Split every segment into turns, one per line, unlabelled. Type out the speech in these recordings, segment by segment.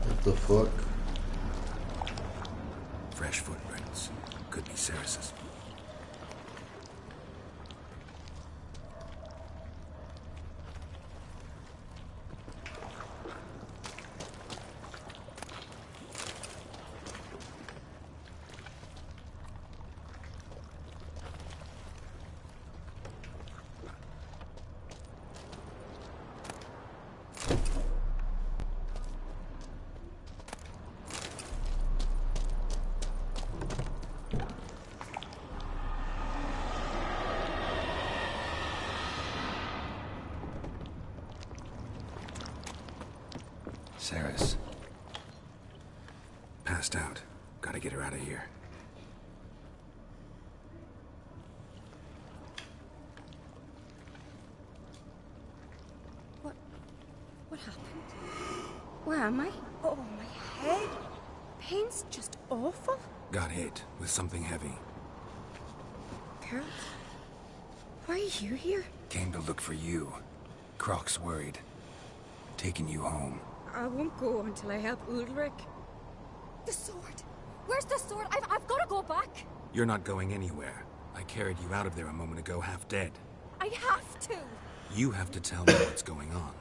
What the fuck?
Fresh footprints. Could be Ceres's. Ceres. Passed out. Gotta get her out of here.
What happened? Where am I? Oh, my head. Pain's just awful.
Got hit with something heavy.
Girls, why are you here?
Came to look for you. Croc's worried. Taking you home.
I won't go until I help Ulrich. The sword! Where's the sword? I've got to go back!
You're not going anywhere. I carried you out of there a moment ago, half dead.
I have to!
You have to tell me what's going on.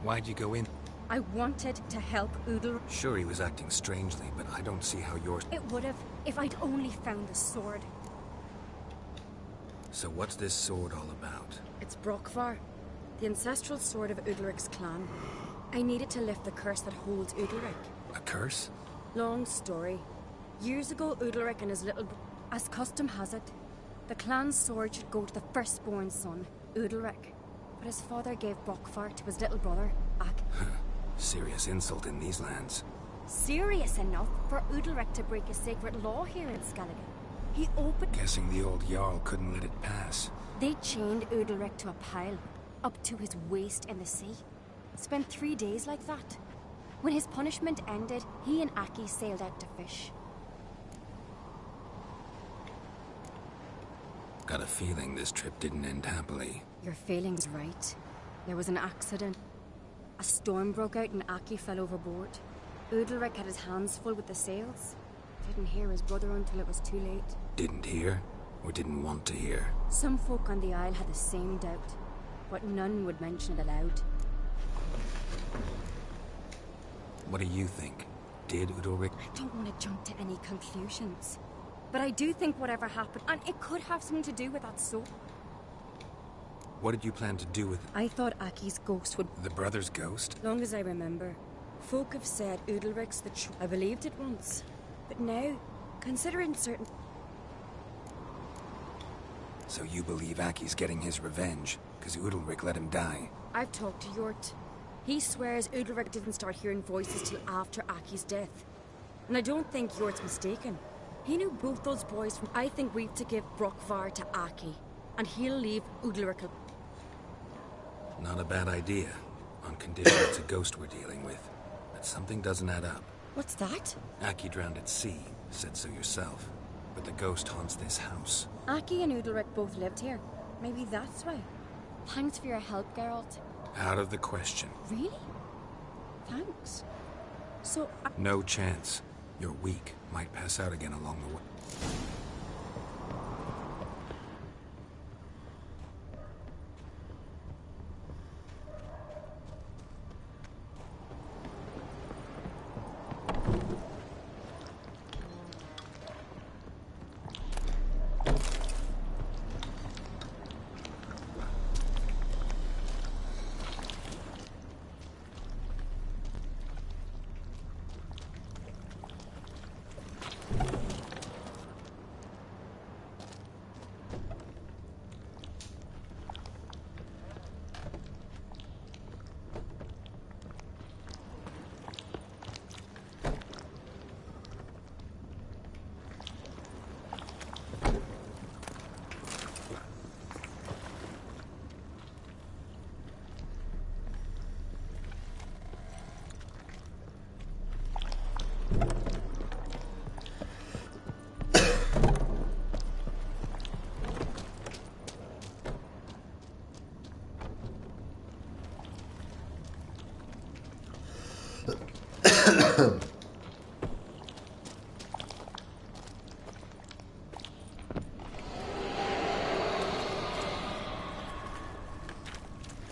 Why'd you go in?
I wanted to help Ulrich.
Sure, he was acting strangely, but I don't see how you're...
It would have if I'd only found the sword.
So what's this sword all about?
It's Brokvar, the ancestral sword of Udalric's clan. I needed to lift the curse that holds Udalric.
A curse?
Long story. Years ago, Udalric and his little... As custom has it, the clan's sword should go to the firstborn son, Udalric. But his father gave Brokvar to his little brother, Ak.
Serious insult in these lands.
Serious enough for Udalric to break a sacred law here in Skellige. He opened...
Guessing the old Jarl couldn't let it pass.
They chained Udalric to a pile, up to his waist in the sea. Spent 3 days like that. When his punishment ended, he and Aki sailed out to fish.
Got a feeling this trip didn't end happily.
Your feeling's right. There was an accident. A storm broke out and Aki fell overboard. Udalric had his hands full with the sails. Didn't hear his brother until it was too late.
Didn't hear? Or didn't want to hear?
Some folk on the Isle had the same doubt, but none would mention it aloud.
What do you think? Did Udalric...
I don't want to jump to any conclusions. But I do think whatever happened, and it could have something to do with that sword.
What did you plan to do with it?
I thought Aki's ghost would...
The brother's ghost?
Long as I remember. Folk have said Udalric's the truth. I believed it once. But now, considering certain...
So you believe Aki's getting his revenge, because Udalric let him die?
I've talked to Yort. He swears Udalric didn't start hearing voices till after Aki's death. And I don't think Yort's mistaken. He knew both those boys from... I think we've to give Brokvar to Aki. And he'll leave Udalric...
Not a bad idea. On condition it's a ghost we're dealing with. But something doesn't add up.
What's that?
Aki drowned at sea. Said so yourself. But the ghost haunts this house.
Aki and Udalric both lived here. Maybe that's why. Thanks for your help, Geralt.
Out of the question.
Really? Thanks. So,
No chance. You're weak. Might pass out again along the way.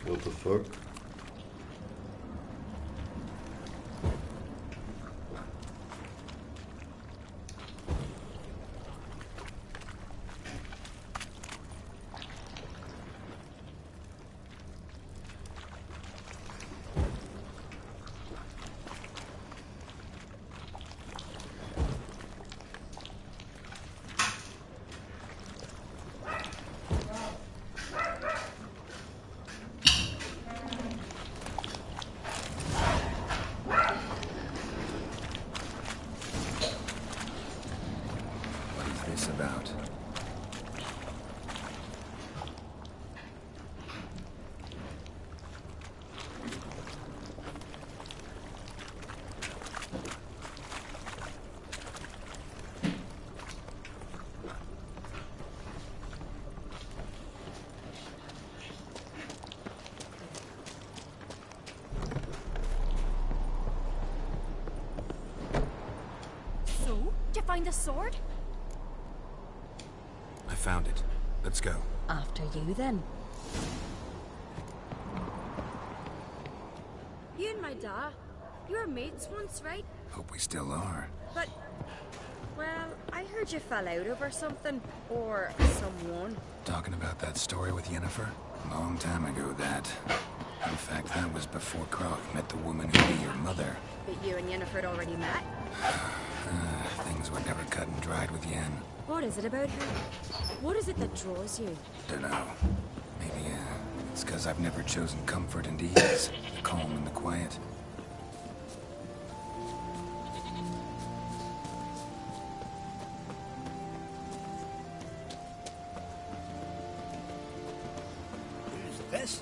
What the fuck?
What is this about?
so, did you find the sword?
I found it. Let's go.
After you, then. You and my da, you were mates once, right?
Hope we still are.
But, well, I heard you fell out over something. Or someone.
Talking about that story with Yennefer? Long time ago, that. In fact, that was before Croc met the woman who'd be your mother.
But you and Yennefer had already met?
Things were never cut and dried with Yen.
What is it about her? What is it that draws you?
Dunno. Maybe, it's because I've never chosen comfort and ease. The calm and the quiet.
Who's this?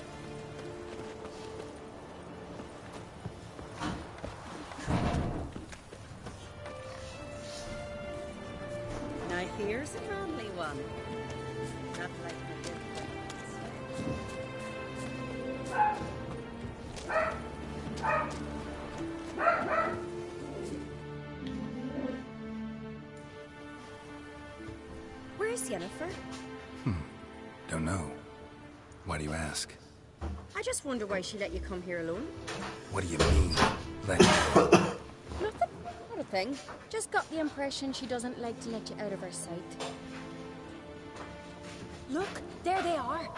Now here's a lonely one. Not like the good ones.
Where's Yennefer?
Don't know. Why do you ask?
I just wonder why she let you come here alone.
What do you mean? Let me go?
Nothing. Not a thing. Just got the impression she doesn't like to let you out of her sight. Look, there they are.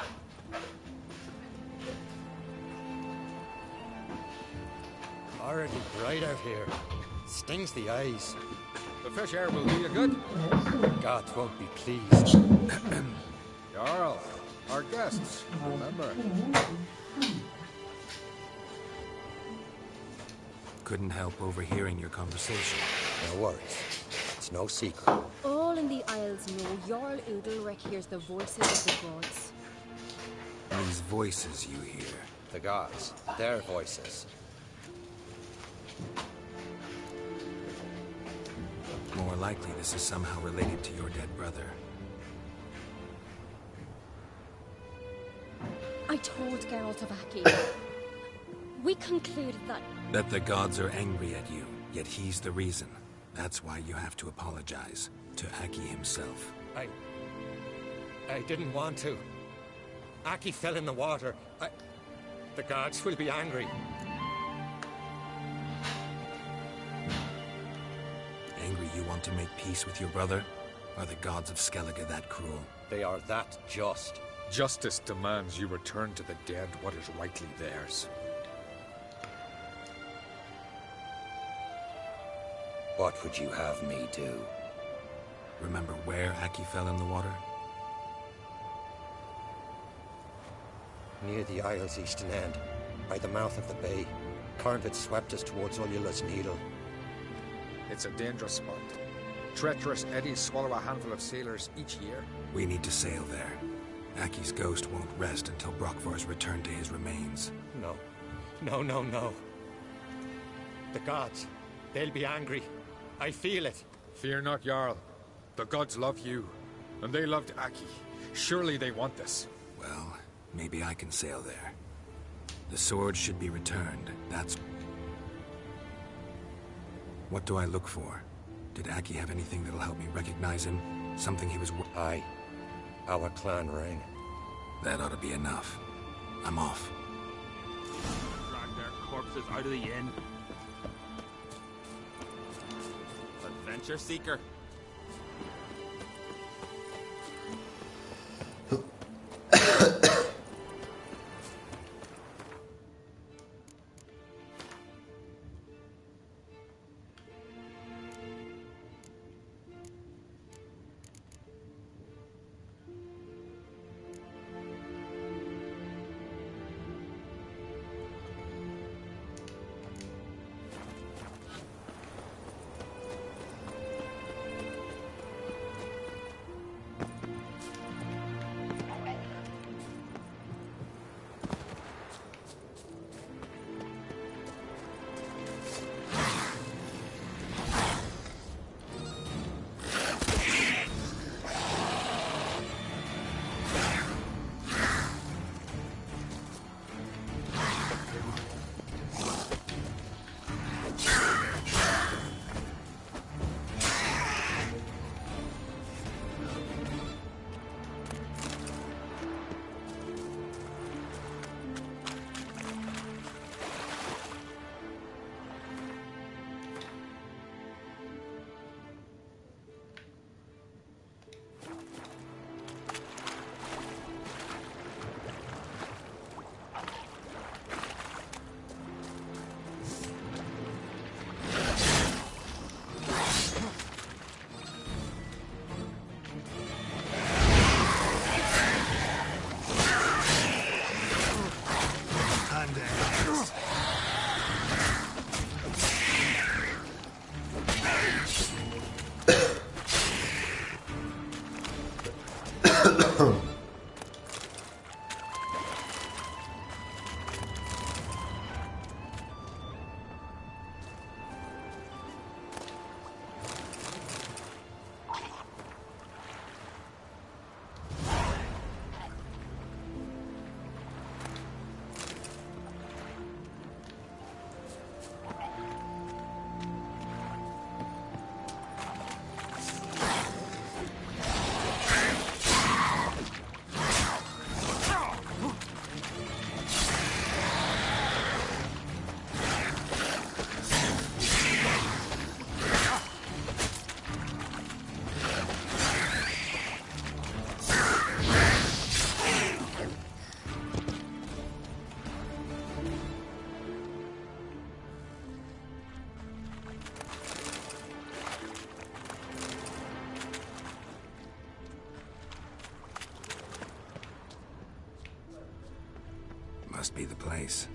Already bright out here. Stings the eyes.
The fresh air will do you good.
Gods won't be pleased.
Jarl, our guests, remember.
Couldn't help overhearing your conversation.
No worries. It's no secret.
All in the Isles know Jarl Udalric hears the voices of the gods.
These voices you hear.
The gods, their voices.
More likely this is somehow related to your dead brother.
I told Geralt of Aki. We concluded that...
That the gods are angry at you, yet he's the reason. That's why you have to apologize to Aki himself.
I didn't want to. Aki fell in the water. The gods will be angry.
Angry you want to make peace with your brother? Are the gods of Skellige that cruel?
They are that just.
Justice demands you return to the dead what is rightly theirs.
What would you have me do?
Remember where Aki fell in the water?
Near the Isle's eastern end, by the mouth of the bay. Carnvet swept us towards Ullula's Needle.
It's a dangerous spot. Treacherous eddies swallow a handful of sailors each year.
We need to sail there. Aki's ghost won't rest until Brokvar's returned to his remains.
No. No. The gods, they'll be angry. I feel it.
Fear not, Jarl. The gods love you, and they loved Aki. Surely they want this.
Well, maybe I can sail there. The sword should be returned. That's... What do I look for? Did Aki have anything that'll help me recognize him? Something he was...
Aye. Our clan ring.
That ought to be enough. I'm off.
Drag their corpses out of the inn. Adventure seeker.
Must be the place.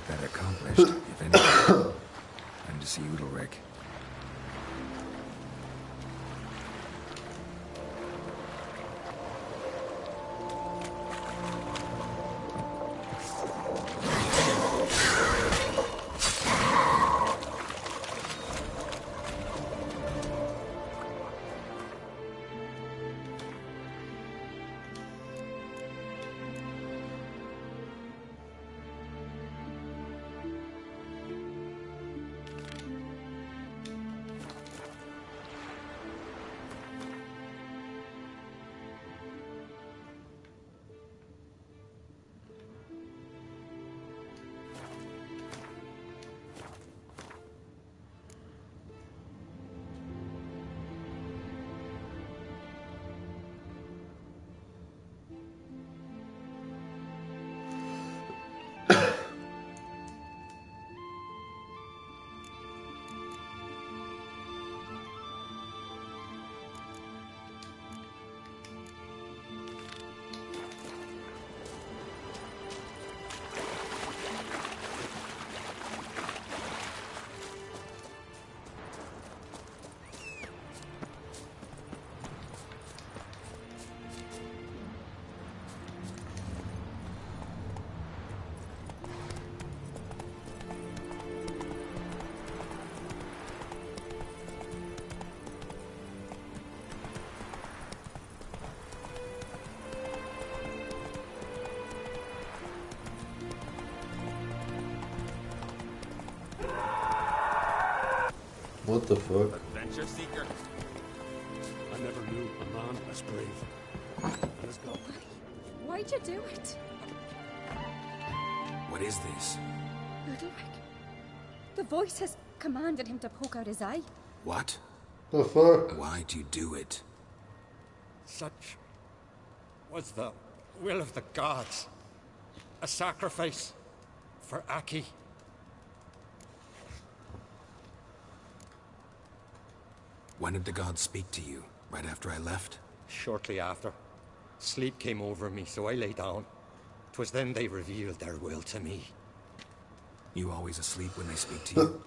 get that accomplished, if anything. Time to see Udalric.
What the fuck?
Adventure seeker.
I never knew a man as brave. Let's go.
Why'd you do it?
What is this?
Udalric. The voice has commanded him to poke out his eye.
What?
The fuck?
Why'd you do it?
Such was the will of the gods. A sacrifice for Aki.
When did the gods speak to you? Right after I left?
Shortly after, sleep came over me, so I lay down. 'Twas then they revealed their will to me.
You always asleep when they speak to you?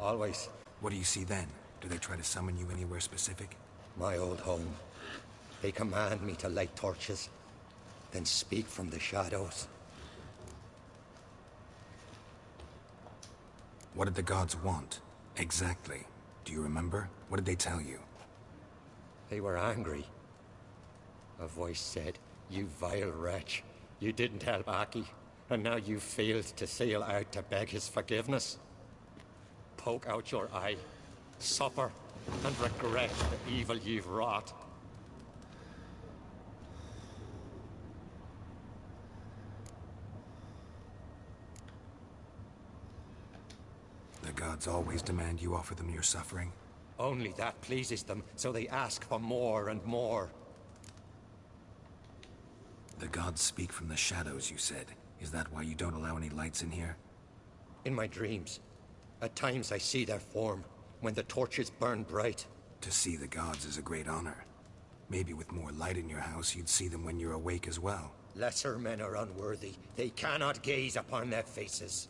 Always.
What do you see then? Do they try to summon you anywhere specific?
My old home. They command me to light torches, then speak from the shadows.
What did the gods want? Exactly. Do you remember? What did they tell you?
They were angry. A voice said, "You vile wretch. You didn't help Aki, and now you've failed to sail out to beg his forgiveness. Poke out your eye, suffer, and regret the evil you've wrought."
The gods always demand you offer them your suffering?
Only that pleases them, so they ask for more and more.
The gods speak from the shadows, you said. Is that why you don't allow any lights in here?
In my dreams, at times I see their form, when the torches burn bright.
To see the gods is a great honor. Maybe with more light in your house, you'd see them when you're awake as well.
Lesser men are unworthy. They cannot gaze upon their faces.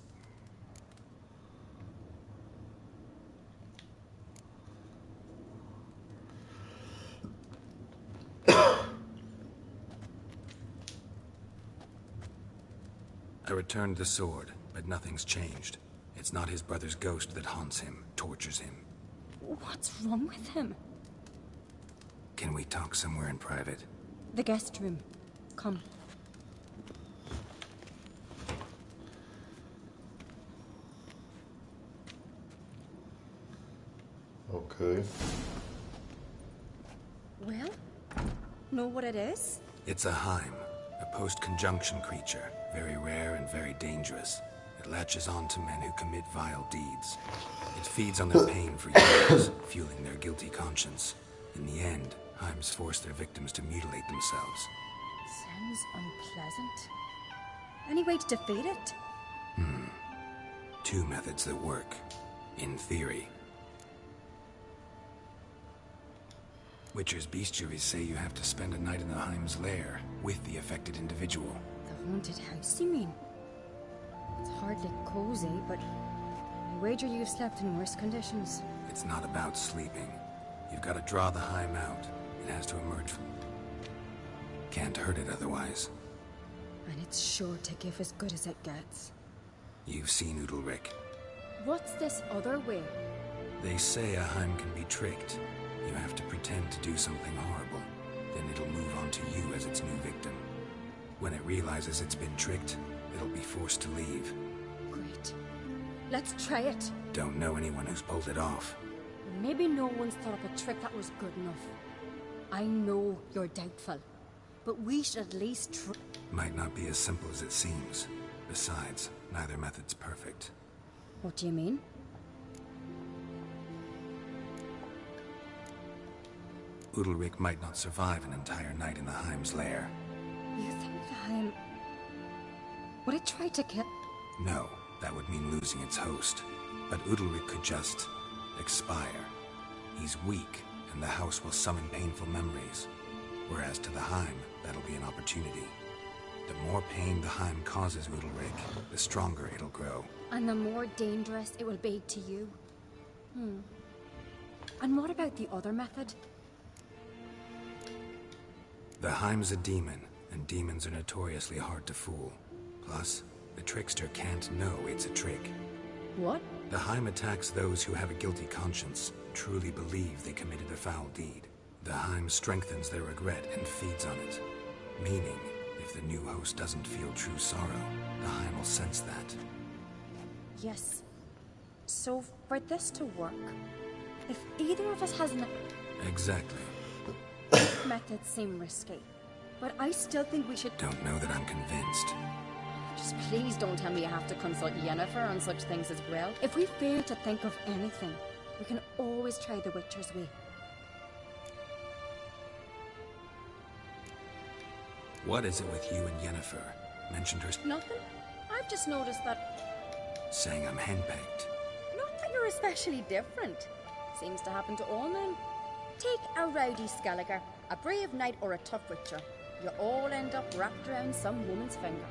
I returned the sword, but nothing's changed. It's not his brother's ghost that haunts him, tortures him.
What's wrong with him?
Can we talk somewhere in private?
The guest room. Come.
Okay.
Well, know what it is?
It's a Heim, a post-conjunction creature. Very rare and very dangerous. It latches on to men who commit vile deeds. It feeds on their pain for years, fueling their guilty conscience. In the end, Heims force their victims to mutilate themselves.
Sounds unpleasant. Any way to defeat it?
Two methods that work. In theory. Witcher's bestiaries say you have to spend a night in the Heim's lair with the affected individual.
The haunted house, you mean? It's hardly cozy, but I wager you've slept in worse conditions.
It's not about sleeping. You've got to draw the Heim out. It has to emerge from... Can't hurt it otherwise.
And it's sure to give as good as it gets.
You've seen Udalryk.
What's this other way?
They say a Heim can be tricked. You have to pretend to do something horrible. Then it'll move on to you as its new victim. When it realizes it's been tricked, it'll be forced to leave.
Great. Let's try it.
Don't know anyone who's pulled it off.
Maybe no one's thought up a trick that was good enough. I know you're doubtful, but we should at least try.
Might not be as simple as it seems. Besides, neither method's perfect.
What do you mean?
Udalryk might not survive an entire night in the Heim's lair.
You think the Heim... Would it try to kill...
No, that would mean losing its host. But Udalryk could just... expire. He's weak, and the house will summon painful memories. Whereas to the Heim, that'll be an opportunity. The more pain the Heim causes Udalryk, the stronger it'll grow.
And the more dangerous it will be to you. And what about the other method?
The Heim's a demon, and demons are notoriously hard to fool. Plus, the trickster can't know it's a trick.
What?
The Heim attacks those who have a guilty conscience, truly believe they committed a foul deed. The Heim strengthens their regret and feeds on it. Meaning, if the new host doesn't feel true sorrow, the Heim will sense that.
Yes. So, for this to work, if either of us has an...
Exactly.
Methods seem risky, but I still think we should...
Don't know that I'm convinced.
Just please don't tell me you have to consult Yennefer on such things as well. If we fail to think of anything, we can always try the Witcher's way.
What is it with you and Yennefer? Mentioned her...
Nothing. I've just noticed that...
Saying I'm henpecked.
Not that you're especially different. Seems to happen to all men. Take a rowdy Skelliger, a brave knight or a tough witcher. You all end up wrapped around some woman's finger.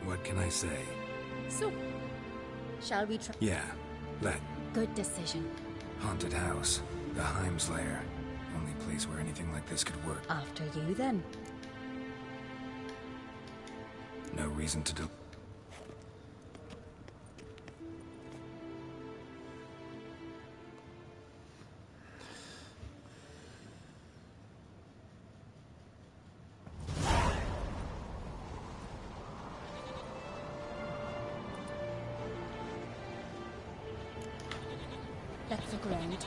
What can I say?
So, shall we try?
Yeah, let.
Good decision.
Haunted house. The Heim's lair. Only place where anything like this could work.
After you, then.
No reason to do...
Let's look around.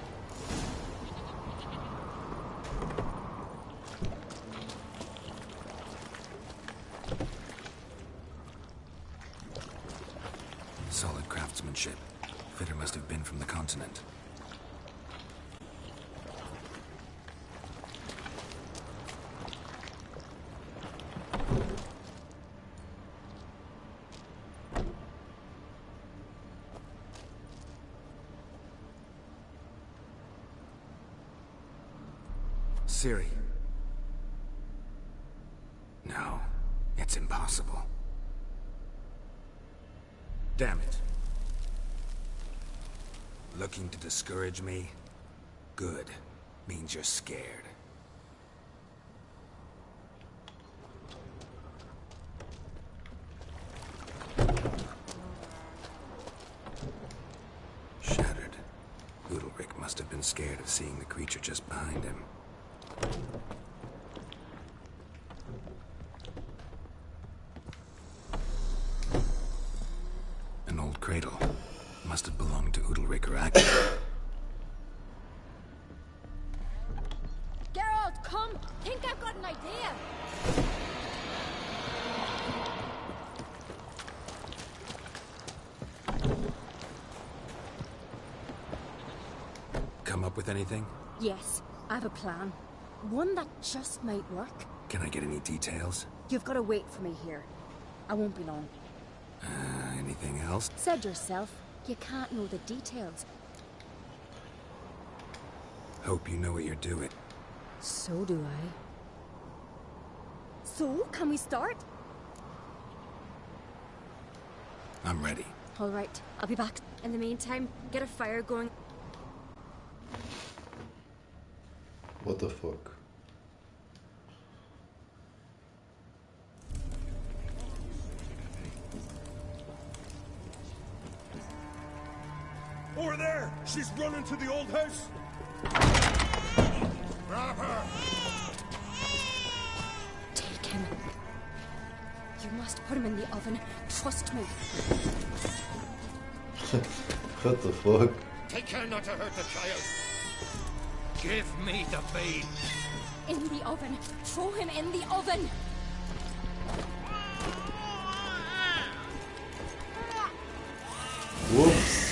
Solid craftsmanship. Fitter must have been from the continent. Ciri. No, it's impossible. Damn it. Looking to discourage me? Good. Means you're scared. Shattered. Udalryk must have been scared of seeing the creature just behind him. An old cradle. Must have belonged to Udalryk or Aki.
Geralt, come! Think I've got an idea!
Come up with anything?
Yes, I have a plan. One that just might work.
Can I get any details?
You've got to wait for me here. I won't be long.
Anything else?
Said yourself, you can't know the details.
Hope you know what you're doing.
So do I. So, can we start?
I'm ready.
All right, I'll be back. In the meantime, get a fire going.
What the fuck?
Over there! She's running to the old house! Grab her!
Take him. You must put him in the oven. Trust me.
What the fuck?
Take care not to hurt the child. Give me the babe.
In the oven. Throw him in the oven.
Whoops.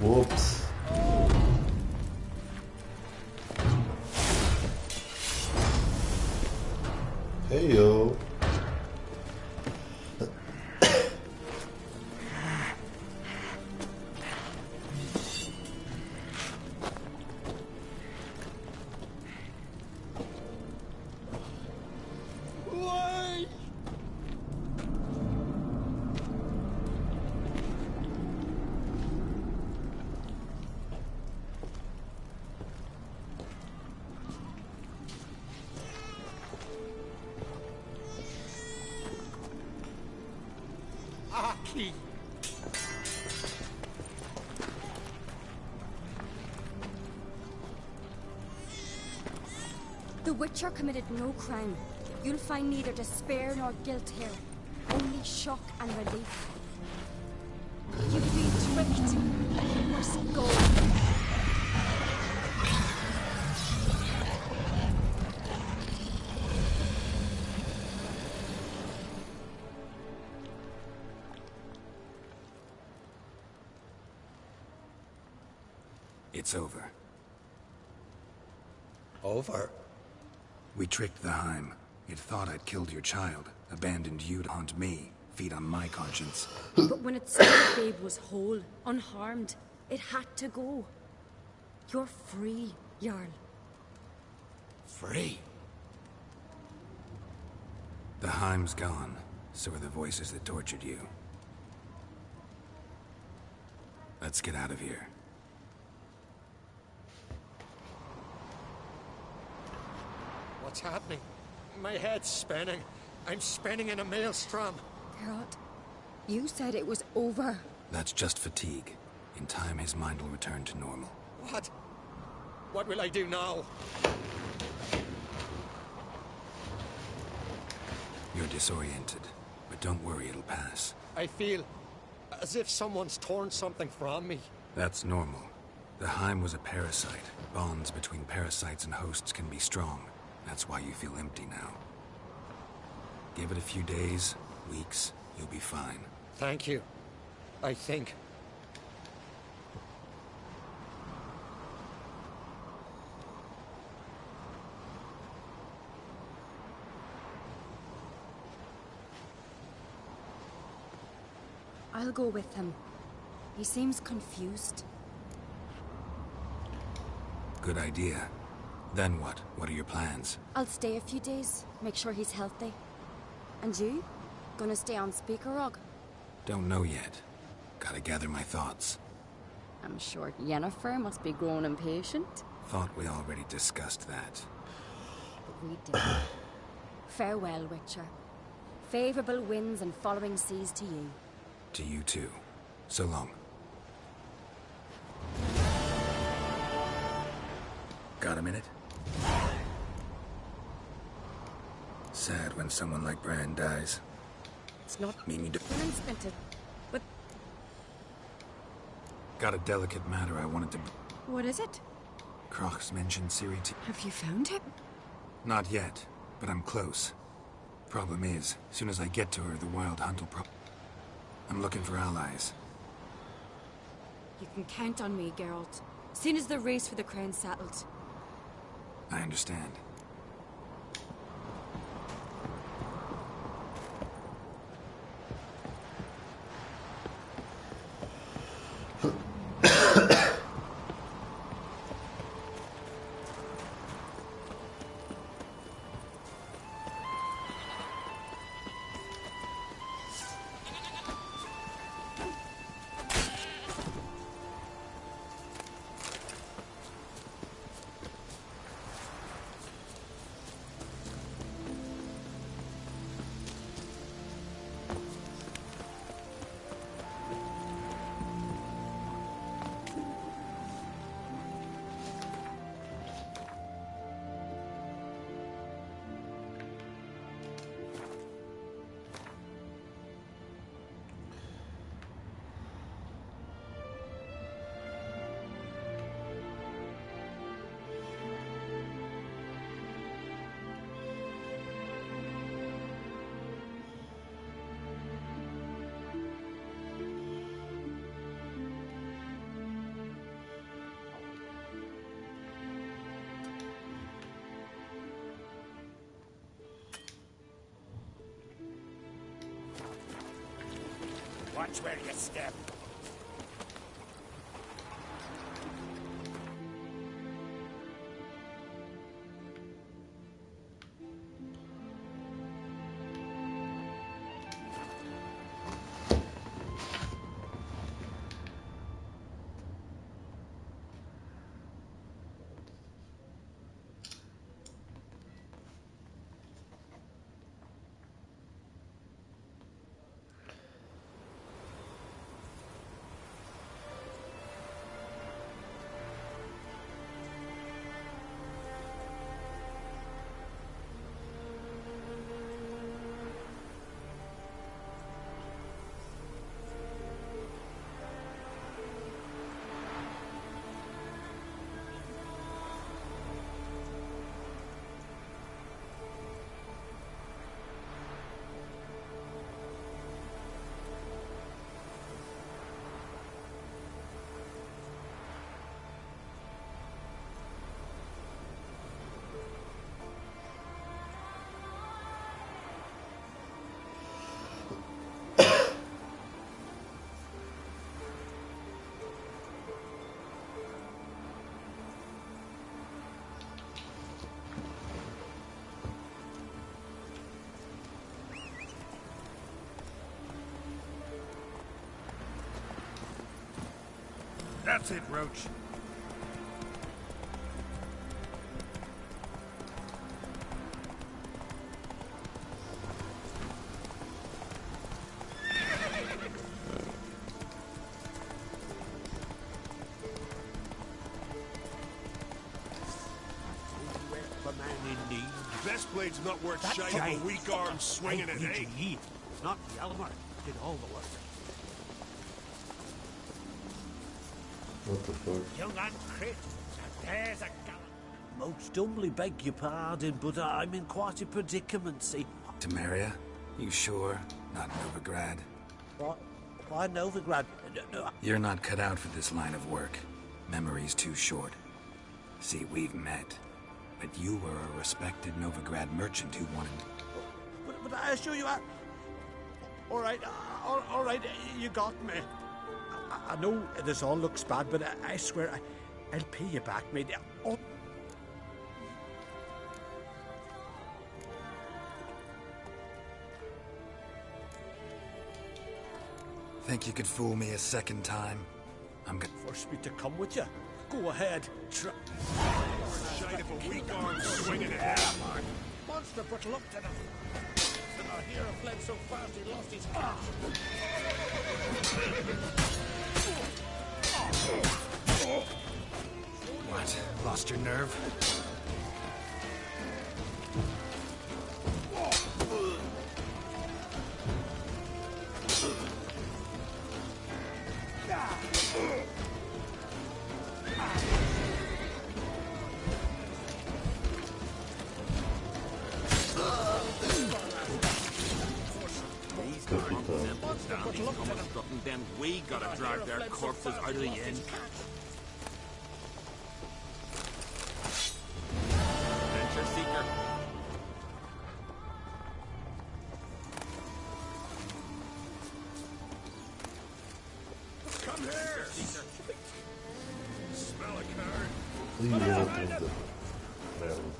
Whoops. Hey yo.
Aki!
The Witcher committed no crime. You'll find neither despair nor guilt here. Only shock and relief. You've been tricked. You must go.
It's over.
Over?
We tricked the Heim. It thought I'd killed your child, abandoned you to haunt me, feed on my conscience.
But when it saw the babe was whole, unharmed, it had to go. You're free, Jarl.
Free?
The Heim's gone, so are the voices that tortured you. Let's get out of here.
What's happening? My head's spinning. I'm spinning in a maelstrom.
Geralt, you said it was over.
That's just fatigue. In time, his mind will return to normal.
What? What will I do now?
You're disoriented, but don't worry, it'll pass.
I feel as if someone's torn something from me.
That's normal. The Heim was a parasite. Bonds between parasites and hosts can be strong. That's why you feel empty now. Give it a few days, weeks, you'll be fine.
Thank you. I think.
I'll go with him. He seems confused.
Good idea. Then what? What are your plans?
I'll stay a few days, make sure he's healthy. And you? Gonna stay on Speaker Rog?
Don't know yet. Gotta gather my thoughts.
I'm sure Yennefer must be growing impatient.
Thought we already discussed that.
But we did. Farewell, Witcher. Favorable winds and following seas to you.
To you too. So long. Got a minute? Sad when someone like Bran dies.
It's not
Mean you do.
invented, but
Got a delicate matter I wanted to...
What is it?
Croc's mentioned Ciri T...
Have you found him?
Not yet, but I'm close. Problem is, as soon as I get to her, the Wild Hunt will I'm looking for allies.
You can count on me, Geralt. Soon as the race for the crown's settled.
I understand.
Watch where you step.
That's it, Roach.
The man in need.
Best blade's not worth
That
shite
guy-
of a weak arm swinging it, eh?
Ye. Not Yalmar did all the work.
What the fuck?
Young and crit. There's a gallant. Most humbly beg your pardon, but I'm in quite a predicament, see.
Temeria? You sure? Not Novigrad?
What? Why Novigrad? No,
You're not cut out for this line of work. Memory's too short. See, we've met. But you were a respected Novigrad merchant who wanted...
but I assure you, all right, you got me. I know this all looks bad, but I swear I'll pay you back, mate. Oh.
Think you could fool me a second time? I'm gonna...
Force me to come with you. Go ahead.
Shite of a weak arm swinging it, eh?
Monster, but look to them. And our hero fled so fast he lost his heart.
What? Lost your nerve?
Thomas Dutton, then we gotta drag their corpses out of the inn. Adventure seeker.
Come here! Smell a card?
Ih, levou 30. Merda.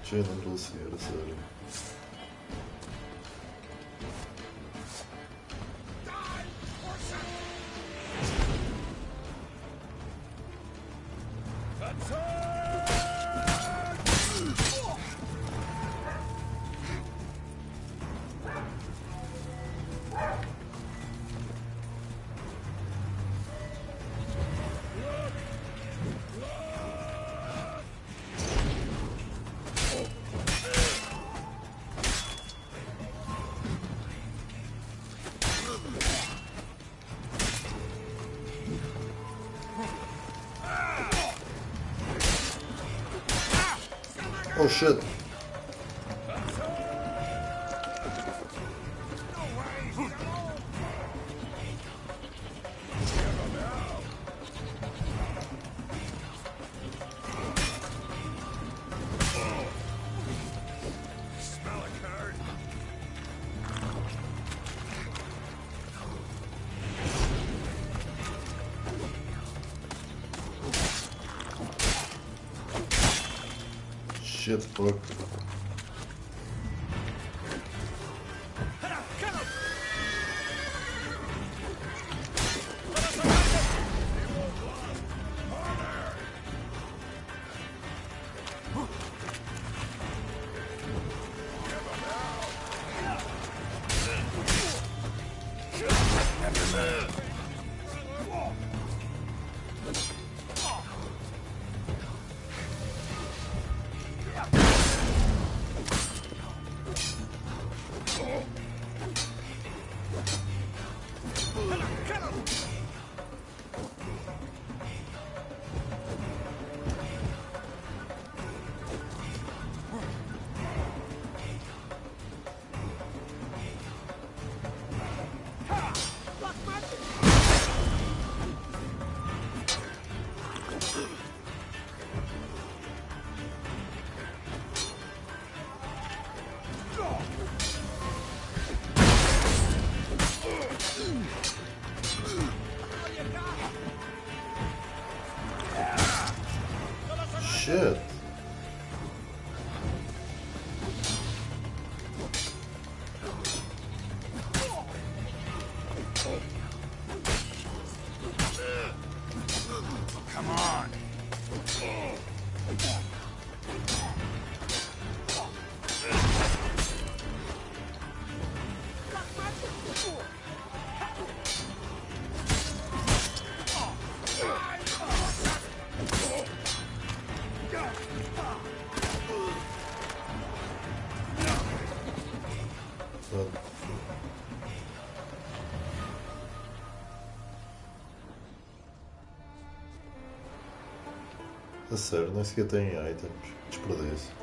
Cheio de doceira, sério. Oh shit.
Smell a card?
Shit, fuck. Shit.
Come on!
Pronto. A sério, nem sequer tem items. Desperdício.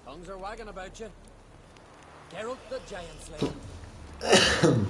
Tongues are wagging about you. Geralt the Giant Slayer.